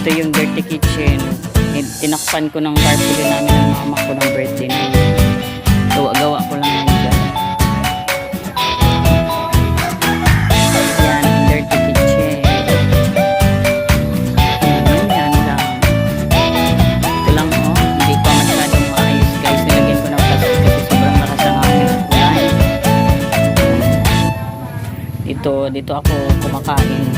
Ito yung dirty kitchen. Tinakpan ko ng carpooling namin ng mama ko ng birthday namin. Gawa-gawa ko lang yun dyan. Yan, dirty kitchen. Yan lang. Ito lang oh. Hindi pa masyadong maayos guys. Nilagyan ko ng plastic kasi sobrang lakas ng hangin at ulan. Dito ako kumakain.